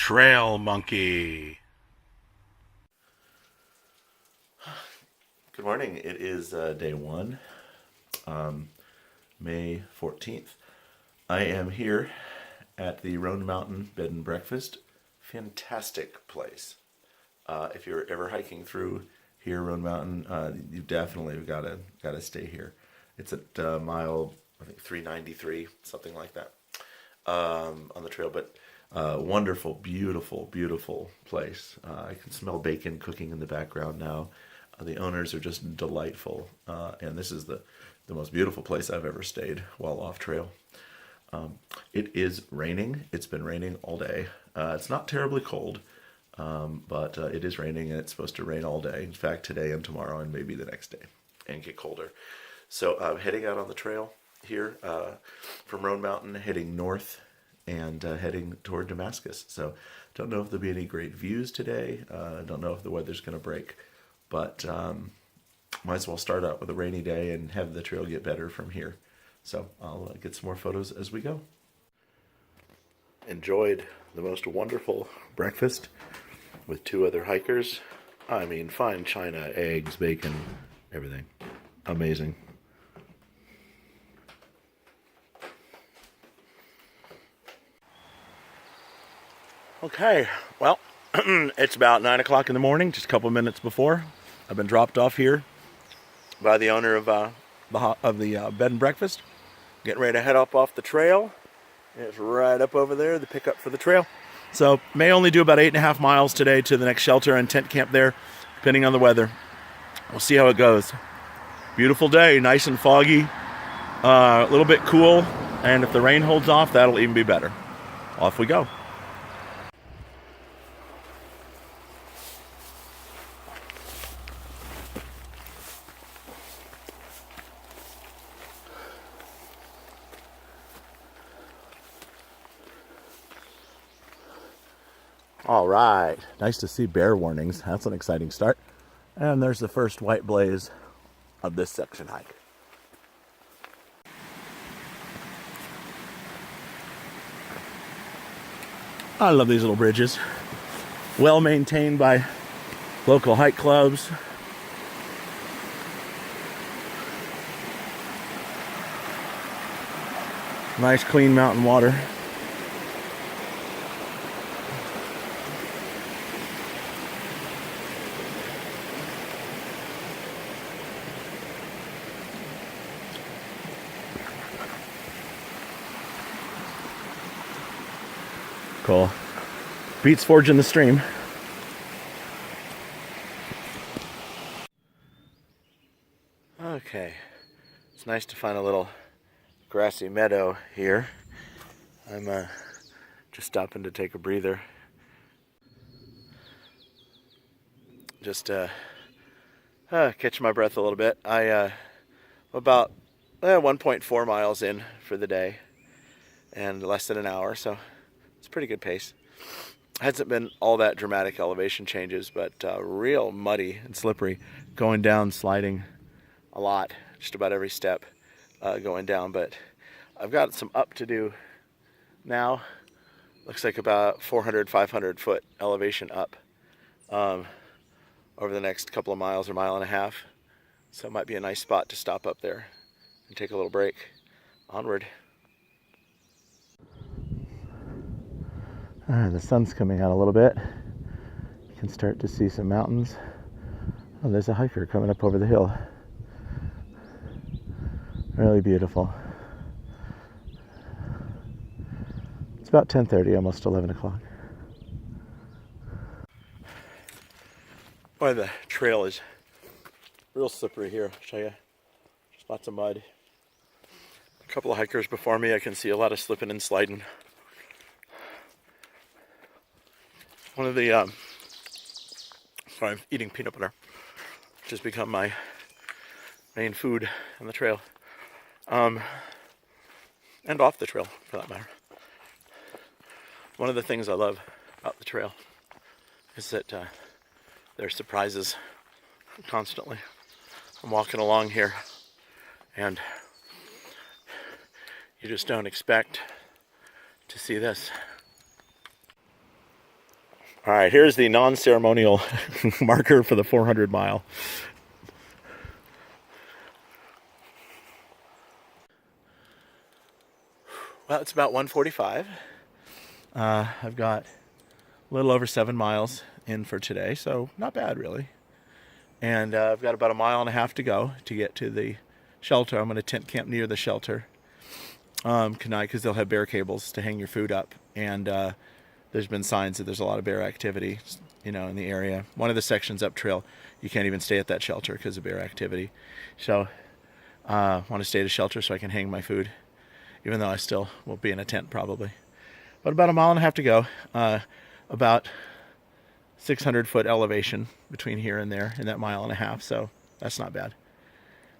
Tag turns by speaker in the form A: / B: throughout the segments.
A: Trail monkey.
B: Good morning. It is day one, May 14th. I am here at the Roan Mountain Bed and Breakfast. Fantastic place. If you're ever hiking through here, Roan Mountain, you definitely gotta stay here. It's at mile, I think 393, something like that, on the trail. But wonderful, beautiful, beautiful place. I can smell bacon cooking in the background now. The owners are just delightful, and this is the most beautiful place I've ever stayed while off trail. It is raining. It's been raining all day. It's not terribly cold, but it is raining, and it's supposed to rain all day. In fact, today and tomorrow and maybe the next day, and get colder. So I'm heading out on the trail here from Roan Mountain, heading north and heading toward Damascus. So don't know if there'll be any great views today. Don't know if the weather's going to break. But might as well start out with a rainy day and have the trail get better from here. So I'll get some more photos as we go. Enjoyed the most wonderful breakfast with two other hikers. I mean, fine china, eggs, bacon, everything. Amazing.
A: Okay, well, it's about 9 o'clock in the morning, just a couple minutes before. I've been dropped off here by the owner of the bed and breakfast. Getting ready to head up off the trail. It's right up over there, the pickup for the trail. So may only do about 8.5 miles today to the next shelter and tent camp there, depending on the weather. We'll see how it goes. Beautiful day, nice and foggy, a little bit cool, and if the rain holds off, that'll even be better. Off we go. All right, nice to see bear warnings. That's an exciting start. And there's the first white blaze of this section hike. I love these little bridges. Well maintained by local hike clubs. Nice clean mountain water. Cool. Beats forging the stream. Okay, it's nice to find a little grassy meadow here. I'm just stopping to take a breather. Just catch my breath a little bit. I about 1.4 miles in for the day and less than an hour, so it's a pretty good pace. Hasn't been all that dramatic elevation changes, but real muddy and slippery. Going down, sliding a lot, just about every step going down. But I've got some up to do now. Looks like about 400, 500 foot elevation up over the next couple of miles or mile and a half. So it might be a nice spot to stop up there and take a little break. Onward. The sun's coming out a little bit. You can start to see some mountains. Oh, there's a hiker coming up over the hill. Really beautiful. It's about 10:30, almost 11 o'clock. Boy, the trail is real slippery here. I'll show you. Just lots of mud. A couple of hikers before me, I can see a lot of slipping and sliding. One of the, sorry, I'm eating peanut butter, which has become my main food on the trail, and off the trail, for that matter. One of the things I love about the trail is that there are surprises constantly. I'm walking along here, and you just don't expect to see this. All right, here's the non-ceremonial marker for the 400 mile. Well, it's about 1:45. I've got a little over 7 miles in for today, so not bad really. And I've got about 1.5 miles to go to get to the shelter. I'm going to tent camp near the shelter tonight because they'll have bear cables to hang your food up. And there's been signs that there's a lot of bear activity, in the area. One of the sections up trail, you can't even stay at that shelter because of bear activity. So I want to stay at a shelter so I can hang my food, even though I still will be in a tent probably. But about 1.5 miles to go. About 600-foot elevation between here and there in that 1.5 miles, so that's not bad.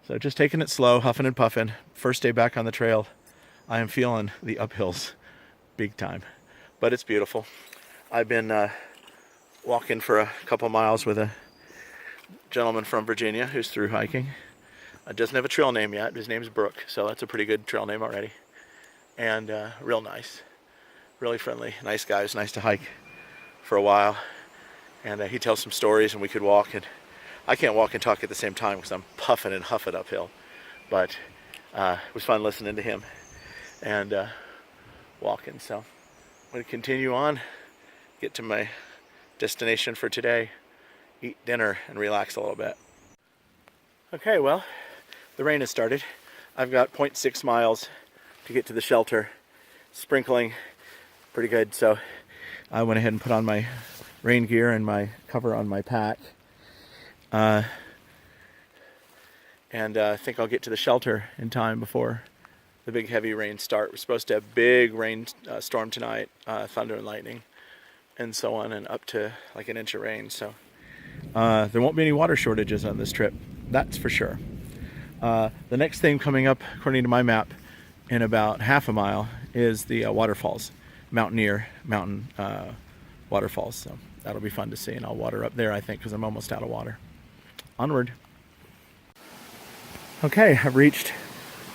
A: So just taking it slow, huffing and puffing. First day back on the trail. I am feeling the uphills big time, but it's beautiful. I've been walking for a couple miles with a gentleman from Virginia who's through hiking. Doesn't have a trail name yet. His name's Brooke, so that's a pretty good trail name already. And real nice, really friendly, nice guy. It's nice to hike for a while. And he tells some stories, and we could walk. And I can't walk and talk at the same time because I'm puffing and huffing uphill. But it was fun listening to him and walking. So I'm going to continue on, get to my destination for today, eat dinner, and relax a little bit. Okay, well, the rain has started. I've got 0.6 miles to get to the shelter. Sprinkling pretty good, so I went ahead and put on my rain gear and my cover on my pack. And I think I'll get to the shelter in time before the big heavy rains start. We're supposed to have big rain storm tonight, thunder and lightning, and so on, and up to like an inch of rain. So there won't be any water shortages on this trip, that's for sure. The next thing coming up, according to my map, in about 1/2 mile is the waterfalls, Mountaineer Mountain waterfalls. So that'll be fun to see, and I'll water up there, I think, because I'm almost out of water. Onward. Okay, I've reached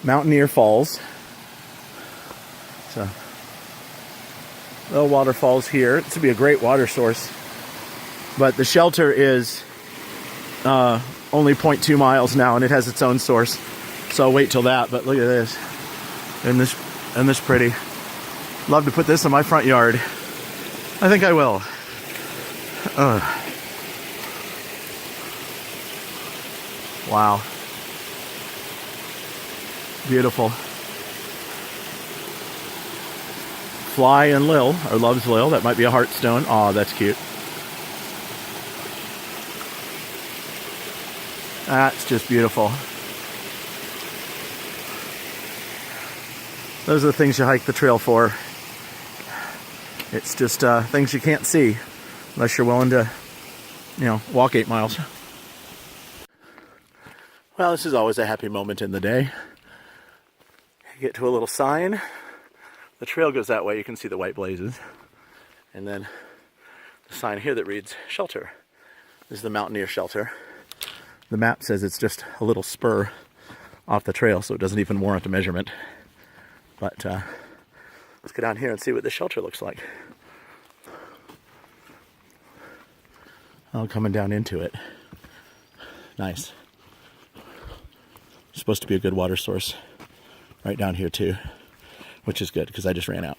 A: Mountaineer Falls. So little waterfalls here. This would be a great water source, but the shelter is only 0.2 miles now, and it has its own source. So I'll wait till that. But look at this, and this pretty. Love to put this in my front yard. I think I will. Wow. Beautiful. Fly and Lil, or loves Lil. That might be a heartstone. Oh, that's cute. That's just beautiful. Those are the things you hike the trail for. It's just things you can't see unless you're willing to, walk 8 miles. Well, this is always a happy moment in the day. You get to a little sign. The trail goes that way. You can see the white blazes. And then the sign here that reads shelter. This is the Mountaineer Shelter. The map says it's just a little spur off the trail, so it doesn't even warrant a measurement. But let's go down here and see what the shelter looks like. Oh, coming down into it. Nice. Supposed to be a good water source right down here too, which is good because I just ran out.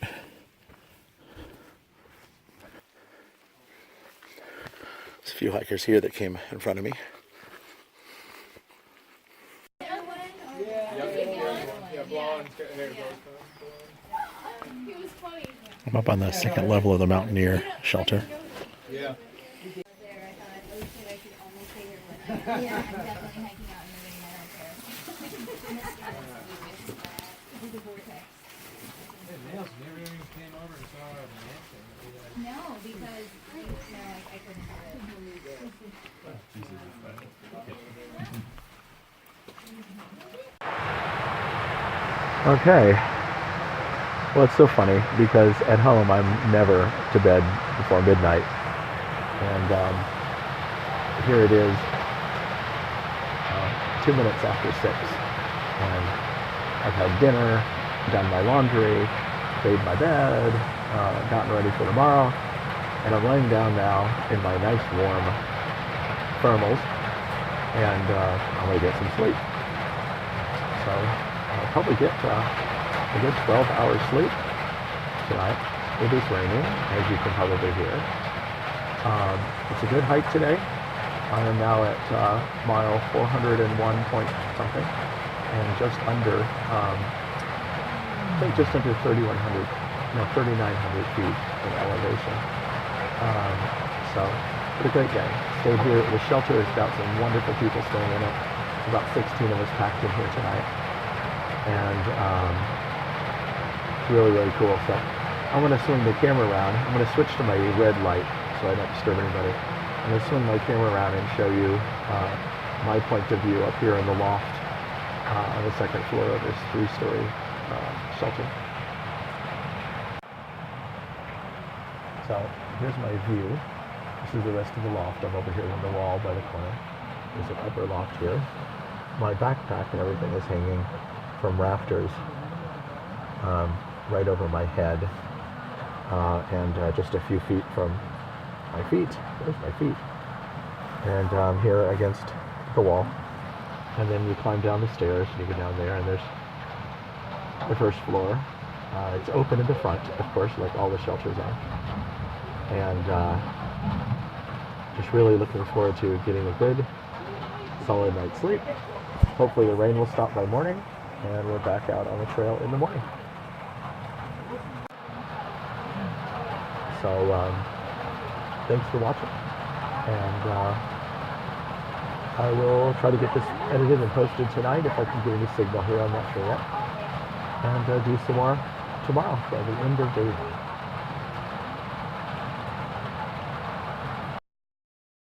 A: There's a few hikers here that came in front of me. I'm up on the second level of the Mountaineer Shelter.
C: Yeah. No, because I couldn't do it.
A: Okay. Well, it's so funny because at home I'm never to bed before midnight. And here it is, 2 minutes after 6. And I've had dinner, done my laundry, made my bed, gotten ready for tomorrow.
D: And I'm laying down now in my nice warm thermals, and I'm going to get some sleep. So I'll probably get a good 12 hours sleep tonight. It is raining, as you can probably hear. It's a good hike today. I am now at mile 401 point something, and just under, I think just under 3,900 feet in elevation. So, it's a great day. Stayed here. The shelter has got some wonderful people staying in it. About 16 of us packed in here tonight, and it's really, really cool. So, I'm going to swing the camera around. I'm going to switch to my red light so I don't disturb anybody. I'm going to swing my camera around and show you my point of view up here in the loft on the second floor of this 3-story shelter. So here's my view. This is the rest of the loft. I'm over here on the wall by the corner. There's an upper loft here. My backpack and everything is hanging from rafters right over my head and just a few feet from my feet. There's my feet. And here against the wall. And then you climb down the stairs, and you go down there, and there's the first floor. It's open in the front, of course, like all the shelters are. And just really looking forward to getting a good, solid night's sleep. Hopefully the rain will stop by morning, and we're back out on the trail in the morning. So, thanks for watching, and I will try to get this edited and posted tonight if I can get any signal here, I'm not sure yet, and do some more tomorrow by the end of the